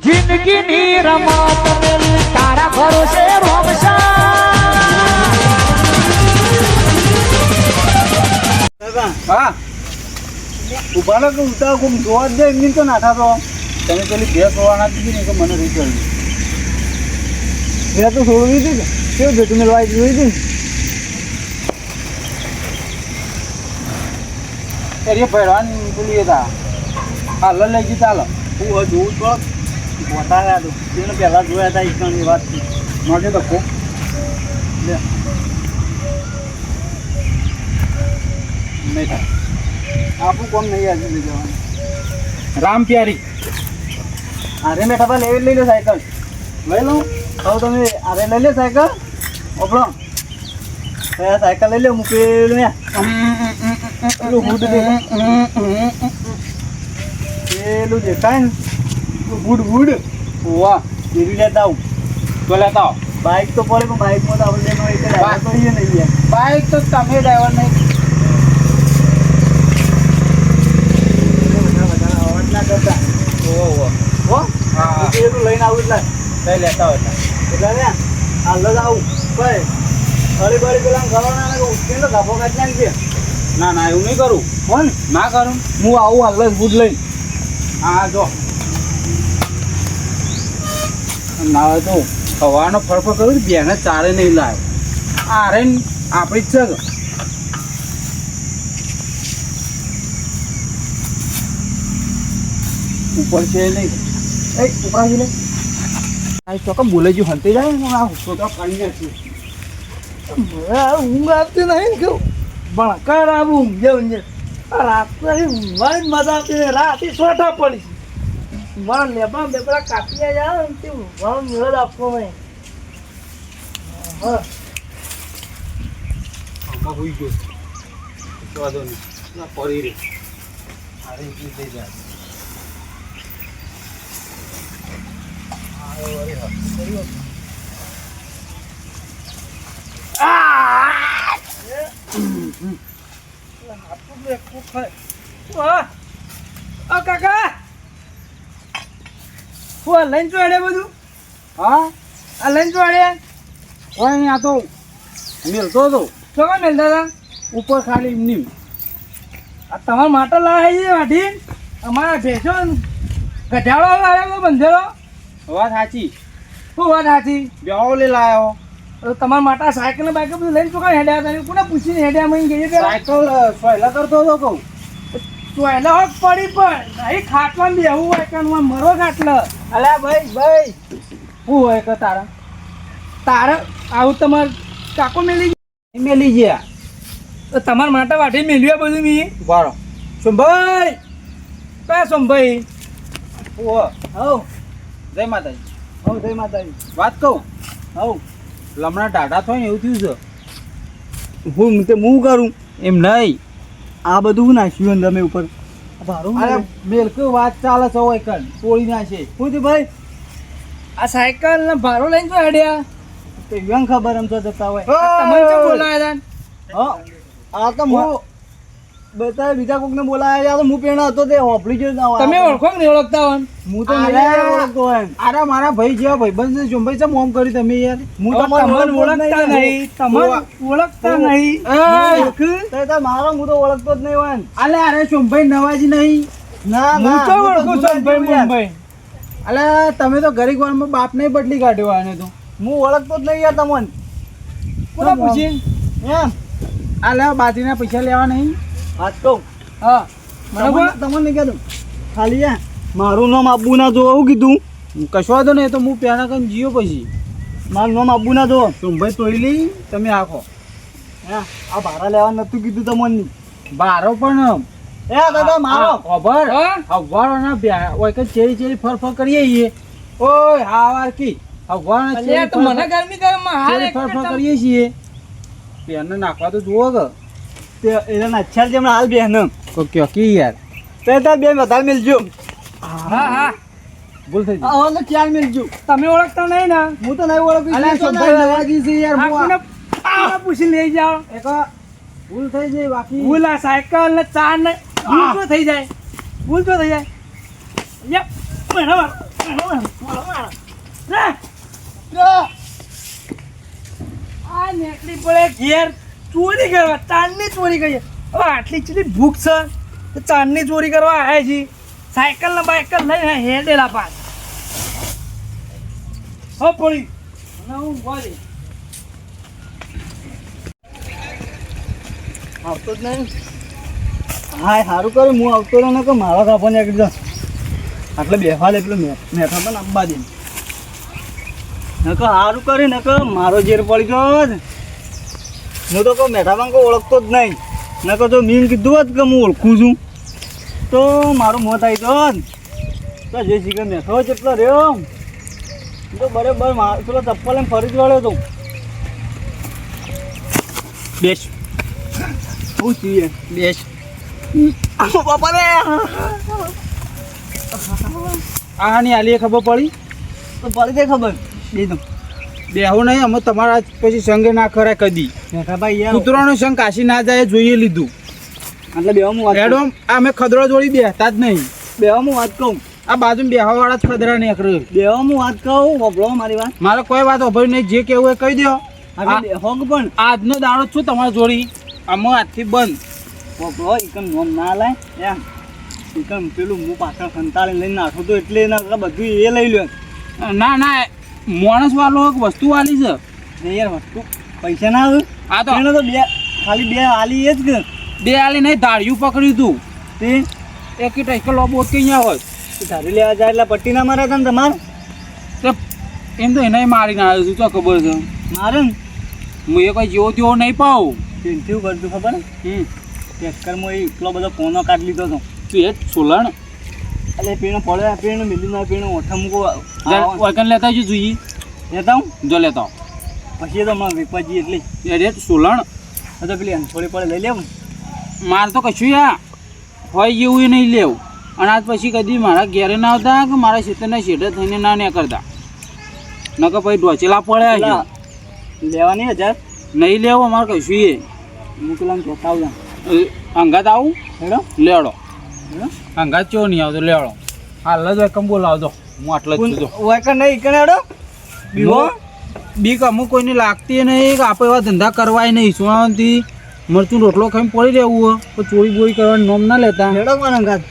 જિંદગીની રમત મેલી તારા ભરોસે રોમશા. હા ઉભા લો કે ઉતાર કોમ જોવા જ જાય એમની તો નાઠા તો તમે પેલી ભેંસ હોવાના દીધી ને કે મને રીત કરી ભેંસ તો છોડવી હતી ને કેવું ભેટું મેળવા જોઈ હતી ને એ ભરવાની પેલી હતા હાલ લઈ ગઈ ચાલો હું જોઉં થોડોક બતાવ્યા તો એને પહેલાં જોયા હતા ઈકણની વાત નોંધે તો કો લે નહીં થાય આપણું કોમ નહીં આજે લઈ જવાનું રામ પ્યારી અરે બેઠા હતા લઈ લો સાયકલ લઈ લો તો તમે અરે લઈ લો સાયકલ ઓપડો સાયકલ લઈ લો મૂકેલું પેલું હુડ પેલું દેખાય ને હુડ વાહ એવી લેતા આવું તો લેતા આવો બાઇક તો પડે પણ બાઇકમાં તો આપણે તો એ નહીં બાઇક તો તમે ડ્રાઈવર નહીં કરતા હો હા પેલું લઈને આવું એટલે લઈ લેતા હોય એટલે ને હાલ જ આવું ભાઈ અરે બળી પેલા કરવાના ને ઉઠીને તો ગાભો કાઢી નાખજે ના ના એવું નહીં કરું કોણ ના કરું હું આવું હાલ જ બુટ લઈને હા જો ના તો સવારનો ફરફર કરું બેને ચારે નહીં લાવે આ રે આપણી જ છે ઉપર છે નહીં એ ઉપરા છે આ ચોક્કસ બોલે જો હંતે જાય ને આ છોકરા પાણી નાખ્યું ઊંઘ આવતી નહીં ને કેવું ભણકાર આવું ઊંઘે ઊંઘે રાત ઊંઘવાની મજા આવતી રાતે સોટા પડી મારા લેબા બેપડા કાપી જાય ને તે ઊંઘવાનો મેળ આપવો નહીં હા આમાં હોઈ ગયો વાંધો નહીં ના પડી રે અરે લઈ જાય કાકા હું લઈને ચોડે બધું હા આ લઈને ચોડે કોઈ નહીં આ તો મેલતો હતો શું મેલતા હતા ઉપર ખાલી એમની આ તમારા માટે લાવે છે વાઢી અમારા ભેંસો ગઢાળો લાવ્યો બંધેલો વાત સાચી શું વાત સાચી બેહો લઈ લાવ્યો તમારા માટે સાયકલ બાઇક બધું લઈને ચોકા હેડ્યા હતા કોને પૂછીને હેડ્યા મળી ગઈ સાયકલ સોયલા કરતો હતો કહું સોયલા હોક પડી પણ નહીં ખાટવાનું બેહવું હોય કે મરો ખાટલો અલ્યા ભાઈ શું હોય કે તારે આવું તમારે કાકો મેલી ગયા તો તમારા માટે વાઢી મેલ્યું બધું મી બરો સોમભાઈ કયા સોમભાઈ હવ જય માતાજી જય માતાજી વાત કહું લમણા ટાટા થાય ને એવું થયું છે હું કરું એમ નહીં આ બધું નાખ્યું તમે ઉપર અરે બિલકુલ વાત ચાલે છે હોય કર તોડી નાખે શું થયું ભાઈ આ સાયકલ ને ભારો લઈને તો હેડ્યા તો એમ ખબર એમ તો જતા હોય તમને કેમ બોલાયા હતા આ તો હું બધા બીજા કોકને બોલાયા તો હું પેણા હતો તે હોપલી જો તમે ઓળખો કે નહીં ઓળખતા હોય હું તો નહીં ઓળખતો હોય અરે મારા ભાઈ જેવા ભાઈબંધ છે જોંભાઈ છે મોમ કરી તમે યાર હું તો તમને ઓળખતા નહીં તમને ઓળખતા નહીં તો મારો હું તો ઓળખતો જ નહીં હોય અલે અરે જોંભાઈ નવાજી નહીં ના હું તો ઓળખું જોંભાઈ મુંબઈ અલે તમે તો ગરીબ વાળમાં બાપ નહીં બદલી કાઢ્યો આને તો હું ઓળખતો જ નહીં યાર તમને કોને પૂછી એમ આ લેવા બાજરીના પૈસા લેવા નહીં વાત કહું હા મને તમને કહેતું ખાલી મારું નામ આબુ ના જો એવું કીધું કશો વાંધો નહીં તો હું પેલા કઈ જીઓ પછી મારું નામ આબુ ના જો ભાઈ તોડી લઈ તમે આખો હા આ ભાડા લેવા નતું કીધું તમને ભારો પણ એ દાદા મારો ખબર હવારો ના ઓય કે ચેરી ચેરી ફર કરીએ છીએ ઓય હા વાર કી હવારો ચેરી તો મને ગરમી ગરમ હારે ફર કરીએ છીએ પેન નાખવા તો જુઓ કે તે એના અચ્છા જેમ હાલ બેન ઓકે ઓકે યાર તે તાર બે વધારે મિલજો હા ભૂલ થઈ ગઈ હવે તો ક્યાં મિલજો તમે ઓળખતા નહીં ને હું તો નહીં ઓળખું અલ્યા સંભાઈ નવાજી છે યાર હું પૂછી લઈ જાઓ એક ભૂલ થઈ જાય બાકી ભૂલ આ સાયકલ ને ચાર ને ભૂલ તો થઈ જાય યપ બરાબર આવવી પડે ઘેર ચોરી કરવા, ચાંદની ચોરી કરીએ. હવે આટલી ચીલી ભૂખ છે તો ચાંદની ચોરી કરવા આવ્યા છીએ. સાયકલ ને બાયકલ લઈને હેડેલા પાસ. હો પડી અને હું બોલી આવતો જ નહીં. હા સારું કર્યું હું આવતો રહ્યો ને કે મારા કાપવાને એકદમ આટલે બેફા લે પેલું મેઠા પણ આપવા દે નકો સારું કર્યું નકો મારો ઝેર પડી ગયો જ. હું તો કહું મેઠામાં કોઈ ઓળખતો જ નહીં. નકો તો મીન કીધું હોત કે હું ઓળખું છું તો મારું મોત આવી તો તો જે શીખર મેઠો જેટલો રહ્યો તો બરાબર પેલો ચપ્પલ એમ ફરી જ વળ્યો તો. બેસ શું છીએ બેસ બાપા રે આ ની આલી ખબર પડી તો પડી જાય ખબર બેદમ બેહો નહીં અમે તમારા પછી સંગે ના કરાય કદી ભાઈ યાર કૂતરાનો સંગ કાશી ના જાય જોઈએ લીધું એટલે બેહો વાત એડમ અમે ખદડો જોડી બેહતા જ નહીં. બેહો હું વાત કહું આ બાજુ બેહવા વાળા જ ખદડા ને એકરે બેહો હું વાત કહું હોબળો મારી વાત મારે કોઈ વાત હોભળી નહીં જે કેવું એ કહી દો. હોગ પણ આજનો દાડો છું તમારી જોડી અમે આજથી બંધ હોબળો એકમ નોમ ના લાય એમ એકમ પેલું હું પાછળ સંતાળી લઈને નાખું તો એટલે એના બધું એ લઈ લ્યો. ના ના માણસ વાળો વસ્તુ વાલી છે યાર વસ્તુ પૈસા ના આવે આ તો એને તો બે ખાલી બે આલી એ જ કે બે આલી નહીં ધાર્યું પકડ્યું તું તે એક ટેસ્ટ લોબો કે અહીંયા હોય ધારી લેવા જાય એટલે પટ્ટી ના મારે ને તમારે તો એમ તો એને મારી ના આવ્યું તો ખબર છે મારે ને હું એ કોઈ જેવો તેવો નહીં પાઉં થયું કરતું ખબર ને ટેસ્કરમાં એ એટલો બધો કોનો કાઢી લીધો હતો તું એ જ સોલણ એટલે પીણો પડે પીણો મિલી ના પીણો ઓઠા મૂકો વાગન લેતા જ જોઈએ લેતા હું જો લેતા પછી તો હમણાં વેપાજી એટલે રેટ સોલણ તો પેલી થોડી પડે લઈ લેવું મારે તો કશું યા હોય જેવું એ નહીં લેવું. અને આજ પછી કદી મારા ઘેરે ના આવતા કે મારા ખેતરના શેઠે થઈને ના નહીં કરતા નકર પછી ઢોચેલા પડે લેવાની 1000 નહીં લેવું અમારે કશું એ હું પેલા કહેતા આવું અંગાત આવું હેડો લેડો અંગાત ચો નહીં આવતો લેડો હાલ જ એકમ બોલાવજો હું આટલો જ છું નહીં કનેડો બીવો બીક અમુક કોઈને લાગતી નહીં કે આપણે એવા ધંધા કરવાય નહીં સોનાથી મરચું રોટલો ખાઈને પડી રહેવું હોય તો ચોરી બોરી કરવાની નોમ ના લેતા હેડો કોણ અંગાત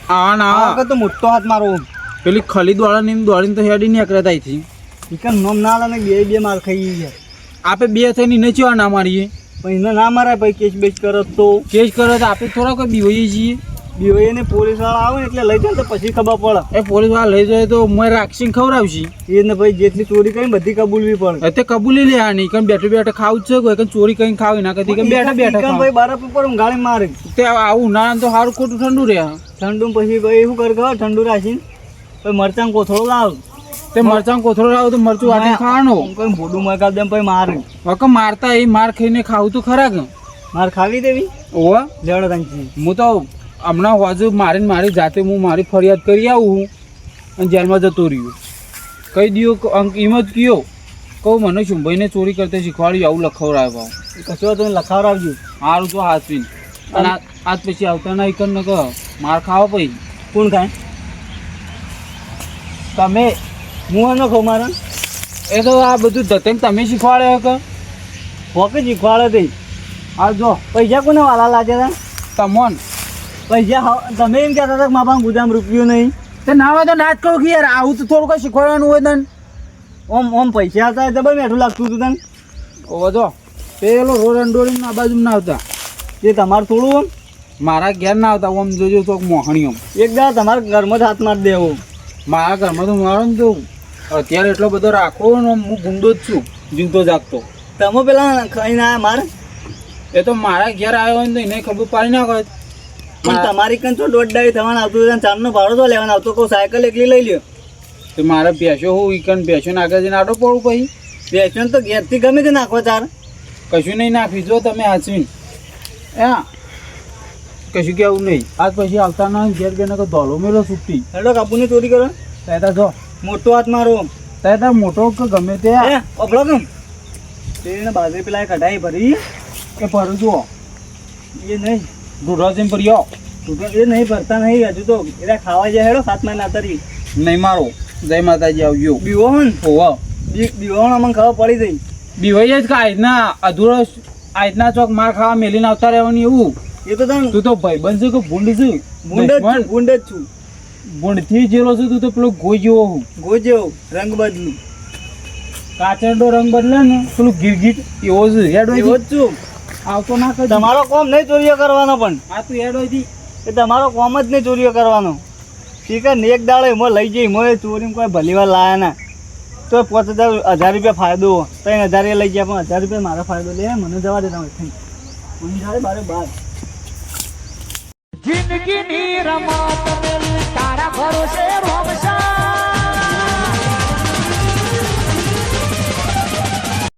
હા ના તો મોટો હાથ મારો પેલી ખલી દોડીને તો હેડી નીકળતા અહીંથી એકમ નોમ ના લે બે માર ખાઈ ગયા આપણે બે થઈને એને ચેવા ના મારીએ પણ એને ના મારાય ભાઈ કેસ બેસ કરો તો કેસ કરો તો આપણે થોડા કોઈ બીવોઈએ છીએ બીવોઈએ ને પોલીસવાળા આવે ને એટલે લઈ જાય તો પછી ખબર પડે એ પોલીસવાળા લઈ જાય તો મેં રાખીને ખવડાવશી એને ભાઈ જેટલી ચોરી કરીને બધી કબૂલવી પડે તે કબૂલી લેવાની કારણ બેઠે બેઠે ખાવું જ છે કોઈ ચોરી કરીને ખાવી ના કદી બેઠા બેઠા ભાઈ બરફ ઉપર ગાળી મારે તે આવું ઉનાળામાં તો સારું ખોટું ઠંડુ રહે ઠંડુ પછી ભાઈ શું કર ઠંડુ રાખીને પછી મરચાં કોથળો લાવ તે મરચાં કોથળો લાવ તો મરચું વાટી ખાવાનું કોઈ મોઢું મગાવ દે પછી મારે વખત મારતા એ માર ખાઈને ખાવું તો ખરા કે માર ખાવી દેવી ઓવા લેવડો તાંચી હું તો હમણાં વાજુ મારીને મારી જાતે હું મારી ફરિયાદ કરી આવું અને જેલમાં જતો રહ્યો કહી દો અંક એમ જ કયો કહું મને શુંભાઈને ચોરી કરતા શીખવાડ્યું આવું લખાવડાવ કશો તમે લખાવડાવજો સારું તો હાથવીને અને આજ પછી આવતા ના એક ને કહો માર ખાવા પછી કોણ ખાય તમે હું ન ખાઉં મારા એ તો આ બધું ધતંગ તમે શીખવાડે કે હોકે શીખવાડે તે હા જો પૈસા કોને વાલા લાગે તમોન પૈસા તમે એમ કહેતા હતા કે મારા પાસે ગુદામ રૂપિયો નહીં તો ના હોય તો ના જ કહું કે યાર આવું તો થોડું કંઈ શીખવાડવાનું હોય તને ઓમ પૈસા હતા જબર મેઠું લાગતું હતું તને ઓ જો પેલો રોડ અંડોળીને આ બાજુ ના આવતા એ તમારે થોડું આમ મારા ઘેર ના આવતા આમ જોજો તો મોહણી આમ એક દાડા તમારા ઘરમાં જ હાથ મારી દેવો મારા ઘરમાં તો મારો ને તો અત્યારે એટલો બધો રાખો ને હું ગુંડો જ છું જીવતો જાગતો તમે પેલા ખાઈને આવ્યા મારે એ તો મારા ઘેર આવ્યો હોય ને તો એને ખબર પાડી ના હોય પણ તમારી કન તો દોઢ ડાળી થવાનું આવતું ચારનો ભાડો તો લેવાનો આવતો કોઈ સાયકલ એકલી લઈ લ્યો તો મારે ભેંસો હું ઈકન ભેંસો આગળ જઈને આટો પડું પછી ભેંસો તો ઘેરથી ગમે તે નાખો ચાર કશું નહીં નાખી જો તમે હાચવીને હા કશું કેવું નહીં આજ પછી આવતા ના ઘેર બેને ધોલો મેલો છૂટી હેડો કાબુની ચોરી કરો ત્યાં જો મોટો હાથ મારો ત્યાં મોટો કે ગમે તે અપડો કેમ તેને બાજરી પેલા કઢાઈ ભરી એ ભરું જુઓ એ નહીં ઢૂઢો જેમ ભર્યો એ નહીં ભરતા નહીં હજુ તો એટલે ખાવા જાય હેડો 7 મહિના તરી નહીં મારો જય માતાજી આવજો બીવો ને હોવા બીવો અમને ખબર પડી જઈ બીવાઈ જ કે આજના અધૂરો આજના ચોક માર ખાવા મેલીને આવતા રહેવાની એવું. એ તો તને તું તો ભાઈબંધ છે કે ભૂંડ છે? ભૂંડ જ છું. ભૂંડથી જેલો છે તું તો પેલો ગોઈ જેવો હું. ગોજેવો રંગ બદલું. કાચરડો રંગ બદલે ને પેલું ગીરગીટ એવો છે. હેડ એવો જ છું. આવતો ના કર. તમારો કોમ નહીં ચોરીઓ કરવાનો, પણ આ તું હેડ હોયથી એ તમારો કોમ જ નહીં ચોરીઓ કરવાનો. ઠીક ને એક દાડો એમાં લઈ જઈ એમાં ચોરીમાં કોઈ ભલી વાર લાયા ના તો 5000 રૂપિયા ફાયદો 3000 લઈ ગયા, પણ 1000 રૂપિયા મારો ફાયદો લે. મને જવા દે તમે બારે બાર. જિંદગીની રમત મેલી તારા ભરોસે રોમશા